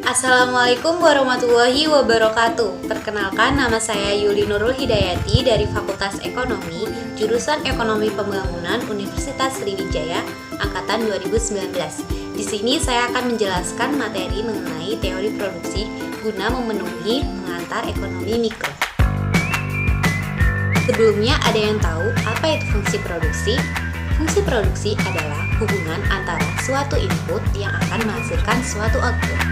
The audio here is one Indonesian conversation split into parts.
Assalamualaikum warahmatullahi wabarakatuh. Perkenalkan, nama saya Yuli Nurul Hidayati dari Fakultas Ekonomi, jurusan Ekonomi Pembangunan Universitas Sriwijaya, angkatan 2019. Di sini saya akan menjelaskan materi mengenai teori produksi guna memenuhi pengantar ekonomi mikro. Sebelumnya, ada yang tahu apa itu fungsi produksi? Fungsi produksi adalah hubungan antara suatu input yang akan menghasilkan suatu output.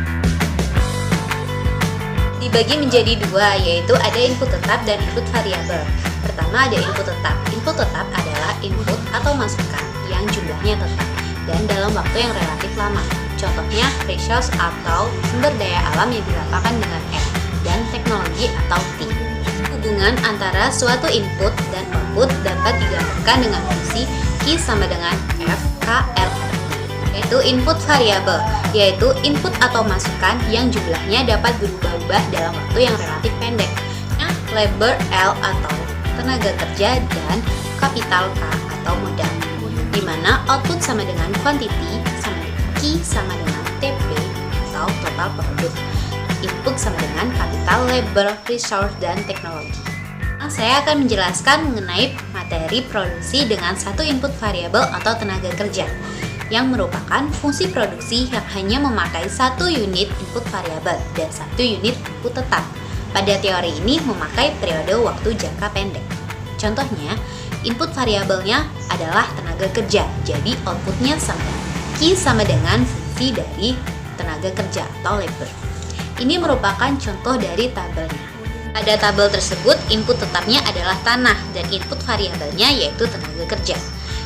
Dibagi menjadi dua, yaitu ada input tetap dan input variabel. Pertama ada input tetap. Input tetap adalah input atau masukan yang jumlahnya tetap dan dalam waktu yang relatif lama. Contohnya resource atau sumber daya alam yang didapatkan dengan F dan teknologi atau T. Hubungan antara suatu input dan output dapat digambarkan dengan fungsi I sama dengan F, K, L, yaitu input variabel, yaitu input atau masukan yang jumlahnya dapat berubah-ubah dalam waktu yang relatif pendek. Nah, labor L atau tenaga kerja dan kapital K atau modal, di mana output sama dengan quantity sama dengan Q sama dengan TP atau total produk. Input sama dengan kapital, labor, resource, dan teknologi. Nah, saya akan menjelaskan mengenai materi produksi dengan satu input variabel atau tenaga kerja, yang merupakan fungsi produksi yang hanya memakai satu unit input variabel dan satu unit input tetap. Pada teori ini memakai periode waktu jangka pendek. Contohnya, input variabelnya adalah tenaga kerja, jadi outputnya sama. Q sama dengan fungsi dari tenaga kerja atau labor. Ini merupakan contoh dari tabelnya. Pada tabel tersebut, input tetapnya adalah tanah dan input variabelnya yaitu tenaga kerja.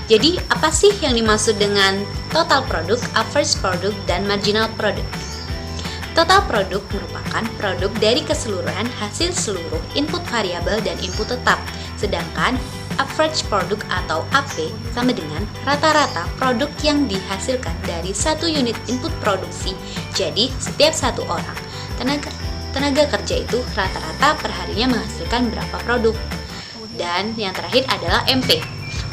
Jadi, apa sih yang dimaksud dengan total produk, average product, dan marginal product? Total produk merupakan produk dari keseluruhan hasil seluruh input variabel dan input tetap. Sedangkan average product atau AP sama dengan rata-rata produk yang dihasilkan dari satu unit input produksi. Jadi, setiap satu orang tenaga kerja itu rata-rata perharinya menghasilkan berapa produk. Dan yang terakhir adalah MP,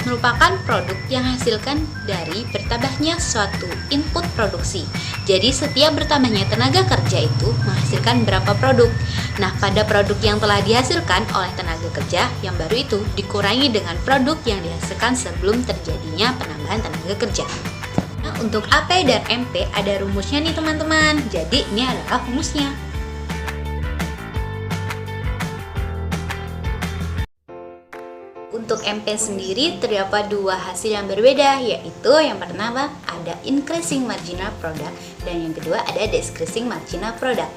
merupakan produk yang hasilkan dari bertambahnya suatu input produksi. Jadi setiap bertambahnya tenaga kerja itu menghasilkan berapa produk. Nah, pada produk yang telah dihasilkan oleh tenaga kerja yang baru itu dikurangi dengan produk yang dihasilkan sebelum terjadinya penambahan tenaga kerja. Nah, untuk AP dan MP ada rumusnya nih teman-teman. Jadi ini adalah rumusnya. Untuk MP sendiri terdapat dua hasil yang berbeda, yaitu yang pertama ada increasing marginal product dan yang kedua ada decreasing marginal product.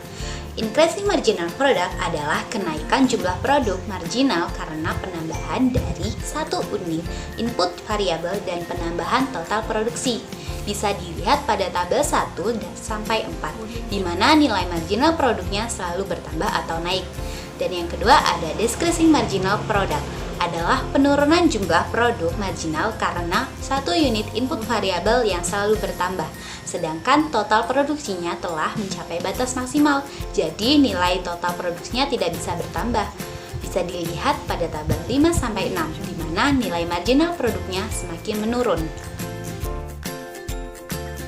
Increasing marginal product adalah kenaikan jumlah produk marginal karena penambahan dari satu unit input variabel dan penambahan total produksi. Bisa dilihat pada tabel 1 dan sampai 4, di mana nilai marginal produknya selalu bertambah atau naik. Dan yang kedua ada decreasing marginal product, adalah penurunan jumlah produk marginal karena satu unit input variabel yang selalu bertambah, sedangkan total produksinya telah mencapai batas maksimal, jadi nilai total produksinya tidak bisa bertambah. Bisa dilihat pada tabel 5-6, di mana nilai marginal produknya semakin menurun.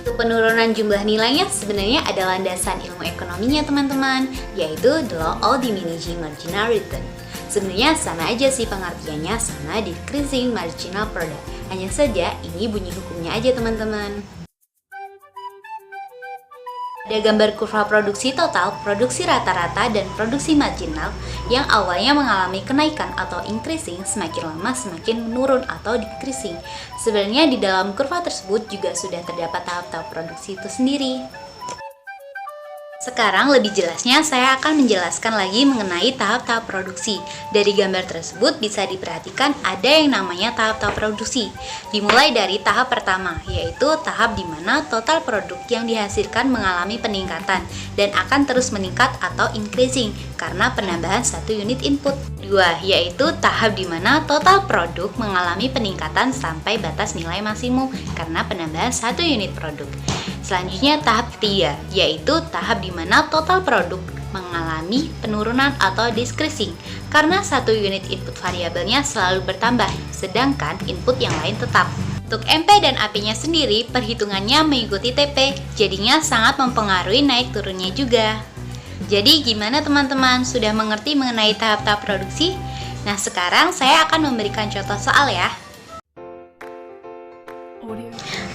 Untuk penurunan jumlah nilainya sebenarnya ada landasan ilmu ekonominya teman-teman, yaitu the law of diminishing marginal return. Sebenarnya sama aja sih pengertiannya sama decreasing marginal product. Hanya saja ini bunyi hukumnya aja teman-teman. Ada gambar kurva produksi total, produksi rata-rata, dan produksi marginal yang awalnya mengalami kenaikan atau increasing, semakin lama semakin menurun atau decreasing. Sebenarnya di dalam kurva tersebut juga sudah terdapat tahap-tahap produksi itu sendiri. Sekarang lebih jelasnya saya akan menjelaskan lagi mengenai tahap-tahap produksi. Dari gambar tersebut bisa diperhatikan ada yang namanya tahap-tahap produksi. Dimulai dari tahap pertama, yaitu tahap di mana total produk yang dihasilkan mengalami peningkatan dan akan terus meningkat atau increasing karena penambahan satu unit input. Kedua, yaitu tahap di mana total produk mengalami peningkatan sampai batas nilai maksimum karena penambahan satu unit produk. Selanjutnya tahap ketiga, yaitu tahap di mana total produk mengalami penurunan atau decreasing karena satu unit input variabelnya selalu bertambah, sedangkan input yang lain tetap. Untuk MP dan AP-nya sendiri, perhitungannya mengikuti TP, jadinya sangat mempengaruhi naik turunnya juga. Jadi gimana teman-teman, sudah mengerti mengenai tahap-tahap produksi? Nah sekarang saya akan memberikan contoh soal ya.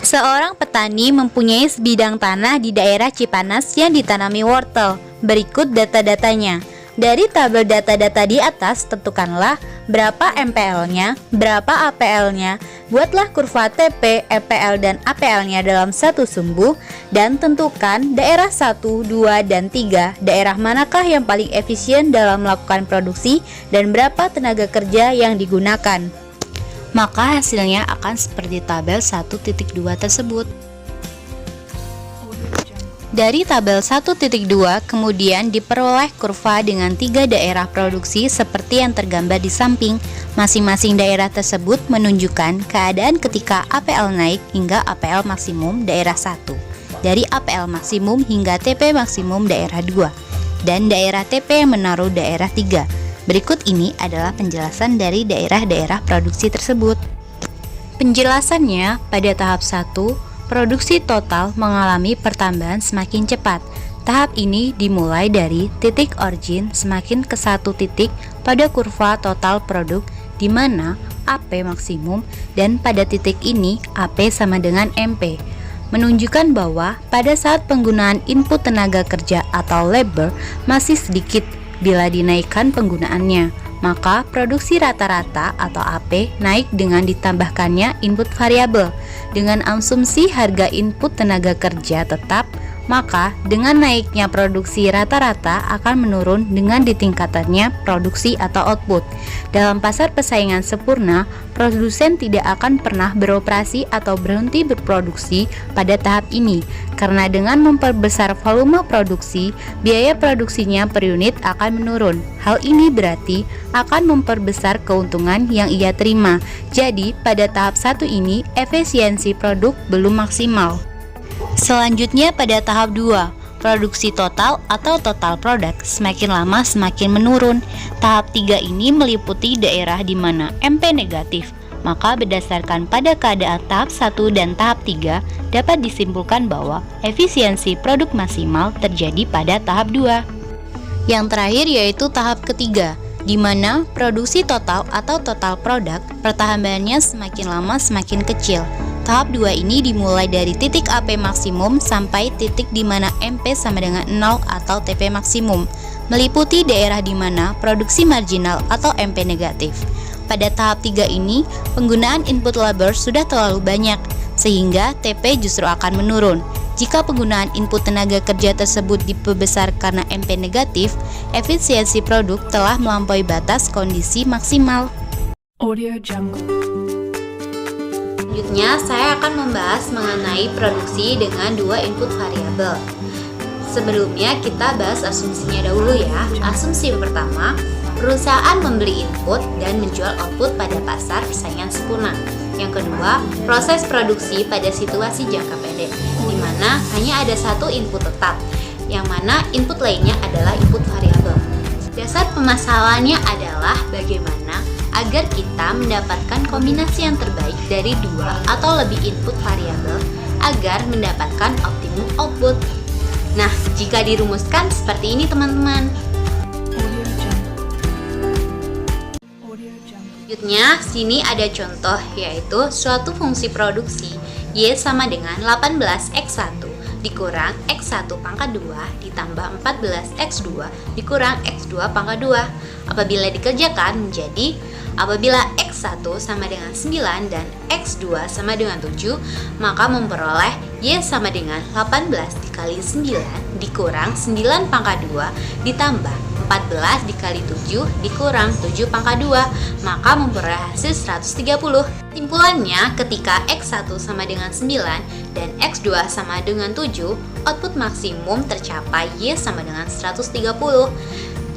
Seorang petani mempunyai sebidang tanah di daerah Cipanas yang ditanami wortel. Berikut data-datanya. Dari tabel data-data di atas, tentukanlah berapa MPL-nya, berapa APL-nya, buatlah kurva TP, MPL, dan APL-nya dalam satu sumbu, dan tentukan daerah 1, 2, dan 3, daerah manakah yang paling efisien dalam melakukan produksi, dan berapa tenaga kerja yang digunakan. Maka hasilnya akan seperti tabel 1.2 tersebut. Dari tabel 1.2 kemudian diperoleh kurva dengan 3 daerah produksi seperti yang tergambar di samping. Masing-masing daerah tersebut menunjukkan keadaan ketika APL naik hingga APL maksimum daerah 1, dari APL maksimum hingga TP maksimum daerah 2, dan daerah TP yang menaruh daerah 3. Berikut ini adalah penjelasan dari daerah-daerah produksi tersebut. Penjelasannya, pada tahap 1, produksi total mengalami pertambahan semakin cepat. Tahap ini dimulai dari titik origin semakin ke satu titik pada kurva total produk di mana AP maksimum, dan pada titik ini AP sama dengan MP. Menunjukkan bahwa pada saat penggunaan input tenaga kerja atau labor masih sedikit, bila dinaikkan penggunaannya, maka produksi rata-rata atau AP naik dengan ditambahkannya input variabel. Dengan asumsi harga input tenaga kerja tetap, maka dengan naiknya produksi rata-rata akan menurun dengan ditingkatannya produksi atau output. Dalam pasar persaingan sempurna, produsen tidak akan pernah beroperasi atau berhenti berproduksi pada tahap ini, karena dengan memperbesar volume produksi, biaya produksinya per unit akan menurun. Hal ini berarti akan memperbesar keuntungan yang ia terima. Jadi, pada tahap 1 ini, efisiensi produk belum maksimal. Selanjutnya pada tahap 2, produksi total atau total product semakin lama semakin menurun. Tahap 3 ini meliputi daerah di mana MP negatif. Maka berdasarkan pada keadaan tahap 1 dan tahap 3, dapat disimpulkan bahwa efisiensi produk maksimal terjadi pada tahap 2. Yang terakhir yaitu tahap ketiga, di mana produksi total atau total product pertambahannya semakin lama semakin kecil. Tahap 2 ini dimulai dari titik AP maksimum sampai titik di mana MP sama dengan 0 atau TP maksimum, meliputi daerah di mana produksi marginal atau MP negatif. Pada tahap 3 ini, penggunaan input labor sudah terlalu banyak, sehingga TP justru akan menurun. Jika penggunaan input tenaga kerja tersebut diperbesar karena MP negatif, efisiensi produk telah melampaui batas kondisi maksimal. Audio Jungle. Selanjutnya, saya akan membahas mengenai produksi dengan 2 input variabel. Sebelumnya, kita bahas asumsinya dahulu ya. Asumsi pertama, perusahaan membeli input dan menjual output pada pasar persaingan sempurna. Yang kedua, proses produksi pada situasi jangka pendek, di mana hanya ada satu input tetap, yang mana input lainnya adalah input variabel. Dasar permasalahannya adalah bagaimana agar kita mendapatkan kombinasi yang terbaik dari 2 atau lebih input variabel agar mendapatkan optimum output. Nah, jika dirumuskan seperti ini teman-teman. Selanjutnya, sini ada contoh, yaitu suatu fungsi produksi Y sama dengan 18X1 dikurang X1 pangkat 2 ditambah 14X2 dikurang X2 pangkat 2. Apabila dikerjakan menjadi apabila X1 sama dengan 9 dan X2 sama dengan 7, maka memperoleh Y sama dengan 18 dikali 9 dikurang 9 pangkat 2 ditambah 14 dikali 7 dikurang 7 pangkat 2, maka memperoleh hasil 130. Simpulannya, ketika X1 sama dengan 9 dan X2 sama dengan 7, output maksimum tercapai Y sama dengan 130.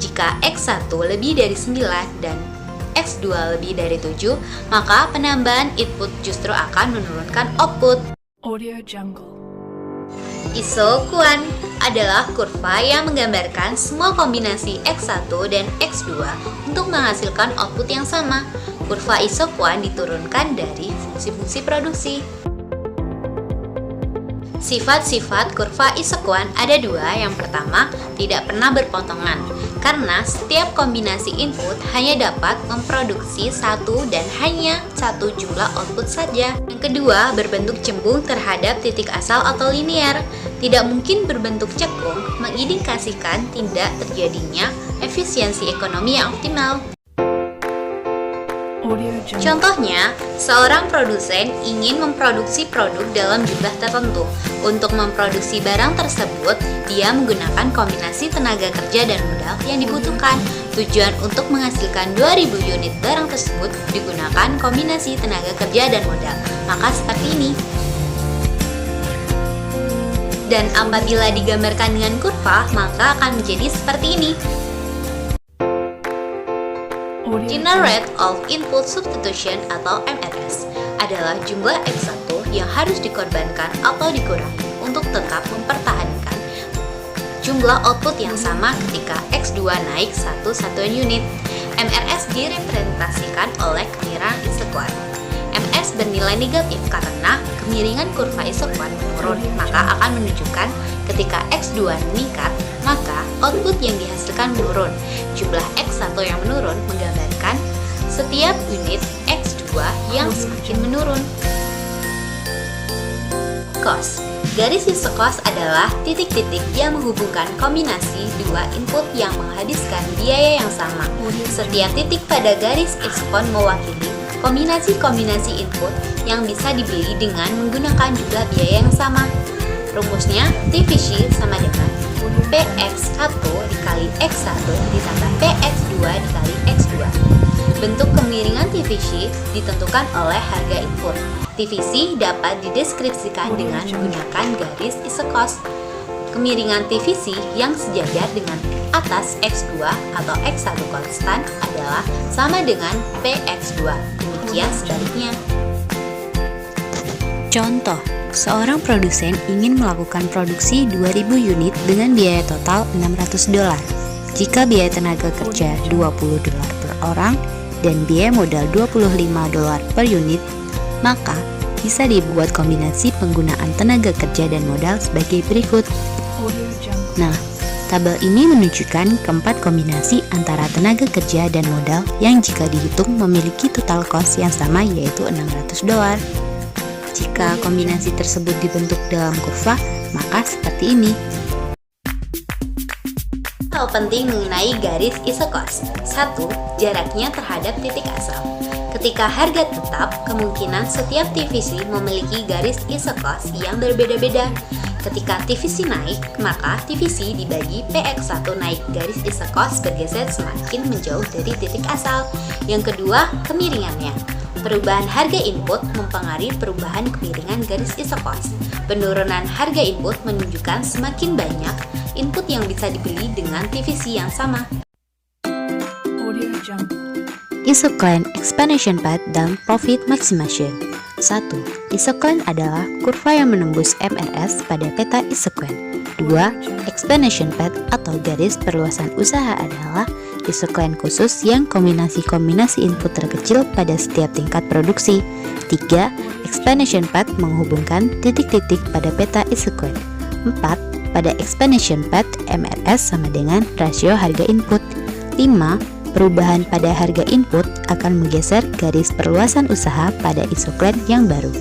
Jika X1 lebih dari 9 dan X2 lebih dari 7, maka penambahan input justru akan menurunkan output. Audio Jungle. Isokuan adalah kurva yang menggambarkan semua kombinasi X1 dan X2 untuk menghasilkan output yang sama. kurva isoquant diturunkan dari fungsi-fungsi produksi. Sifat-sifat kurva isoquant ada dua. Yang pertama, tidak pernah berpotongan, karena setiap kombinasi input hanya dapat memproduksi satu dan hanya satu jumlah output saja. Yang kedua, berbentuk cembung terhadap titik asal atau linear, tidak mungkin berbentuk cekung, mengindikasikan tidak terjadinya efisiensi ekonomi yang optimal. Contohnya, seorang produsen ingin memproduksi produk dalam jumlah tertentu. Untuk memproduksi barang tersebut, dia menggunakan kombinasi tenaga kerja dan modal yang dibutuhkan. Tujuan untuk menghasilkan 2000 unit barang tersebut digunakan kombinasi tenaga kerja dan modal. Maka seperti ini. Dan apabila digambarkan dengan kurva, maka akan menjadi seperti ini. General Rate of Input Substitution atau MRS adalah jumlah X1 yang harus dikorbankan atau dikurangi untuk tetap mempertahankan jumlah output yang sama ketika X2 naik 1 satuan unit. MRS direpresentasikan oleh kemiringan isoquant. MS bernilai negatif karena kemiringan kurva isoquant menurun, maka akan menunjukkan ketika X2 meningkat, maka output yang dihasilkan menurun. Jumlah X1 yang menurun menggambarkan setiap unit X2 yang semakin menurun. Cost. Garis isocost adalah titik-titik yang menghubungkan kombinasi dua input yang menghabiskan biaya yang sama. Setiap titik pada garis isocost mewakili kombinasi-kombinasi input yang bisa dibeli dengan menggunakan jumlah biaya yang sama. Rumusnya, TVC sama dengan PX1 dikali X1 ditambah PX2 dikali X2. Bentuk kemiringan TVC ditentukan oleh harga input. TVC dapat dideskripsikan dengan menggunakan garis isocost. Kemiringan TVC yang sejajar dengan atas X2 atau X1 konstan adalah sama dengan PX2. Demikian sebaliknya. Contoh, seorang produsen ingin melakukan produksi 2000 unit dengan biaya total $600. Jika biaya tenaga kerja $20 per orang dan biaya modal $25 per unit, maka bisa dibuat kombinasi penggunaan tenaga kerja dan modal sebagai berikut. Nah, tabel ini menunjukkan keempat kombinasi antara tenaga kerja dan modal yang jika dihitung memiliki total cost yang sama, yaitu $600. Jika kombinasi tersebut dibentuk dalam kurva, maka seperti ini. Hal penting mengenai garis isocost. 1. Jaraknya terhadap titik asal. Ketika harga tetap, kemungkinan setiap TVC memiliki garis isocost yang berbeda-beda. Ketika TVC naik, maka TVC dibagi PX1 naik garis isocost bergeser semakin menjauh dari titik asal. Yang kedua, kemiringannya. Perubahan harga input mempengaruhi perubahan kemiringan garis isocost. Penurunan harga input menunjukkan semakin banyak input yang bisa dibeli dengan TVC yang sama. Isoquant explanation path dan profit maximization. 1. Isoquant adalah kurva yang menembus MRS pada peta isoquant. 2. Explanation path atau garis perluasan usaha adalah isoquant khusus yang kombinasi-kombinasi input terkecil pada setiap tingkat produksi. 3. Explanation path menghubungkan titik-titik pada peta isoquant. 4. Pada explanation path, MRS sama dengan rasio harga input. 5. Perubahan pada harga input akan menggeser garis perluasan usaha pada isoquant yang baru.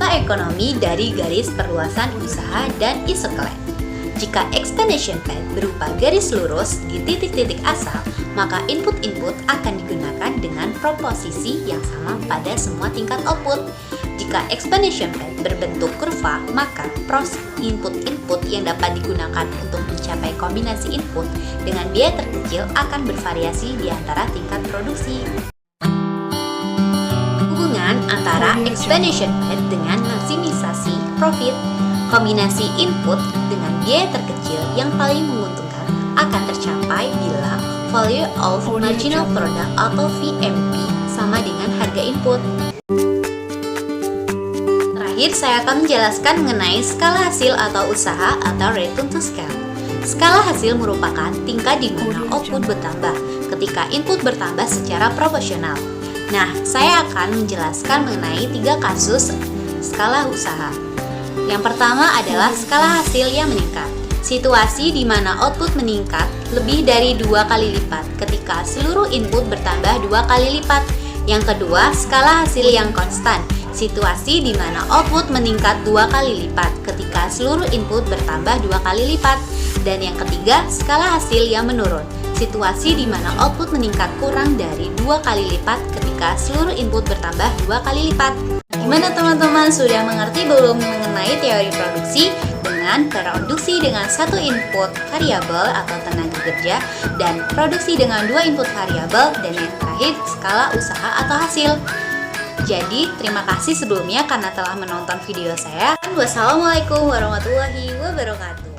Dampak ekonomi dari garis perluasan usaha dan isoquant. Jika explanation path berupa garis lurus di titik-titik asal, maka input-input akan digunakan dengan proposisi yang sama pada semua tingkat output. Jika explanation path berbentuk kurva, maka pros input-input yang dapat digunakan untuk mencapai kombinasi input dengan biaya terkecil akan bervariasi di antara tingkat produksi. Hubungan antara explanation path dengan maksimisasi profit. Kombinasi input dengan biaya terkecil yang paling menguntungkan akan tercapai bila value of marginal product atau VMP sama dengan harga input. Terakhir, saya akan menjelaskan mengenai skala hasil atau usaha atau return to scale. Skala hasil merupakan tingkat di mana output bertambah ketika input bertambah secara proporsional. Nah, saya akan menjelaskan mengenai 3 kasus skala usaha. Yang pertama adalah skala hasil yang meningkat. Situasi di mana output meningkat lebih dari 2 kali lipat ketika seluruh input bertambah 2 kali lipat. Yang kedua, skala hasil yang konstan. Situasi di mana output meningkat 2 kali lipat ketika seluruh input bertambah 2 kali lipat. Dan yang ketiga, skala hasil yang menurun. Situasi di mana output meningkat kurang dari 2 kali lipat ketika seluruh input bertambah 2 kali lipat. Gimana teman-teman, sudah mengerti belum mengenai teori produksi? Dengan produksi dengan 1 input variabel atau tenaga kerja dan produksi dengan 2 input variabel, dan yang terakhir skala usaha atau hasil. Jadi, terima kasih sebelumnya karena telah menonton video saya. Wassalamualaikum warahmatullahi wabarakatuh.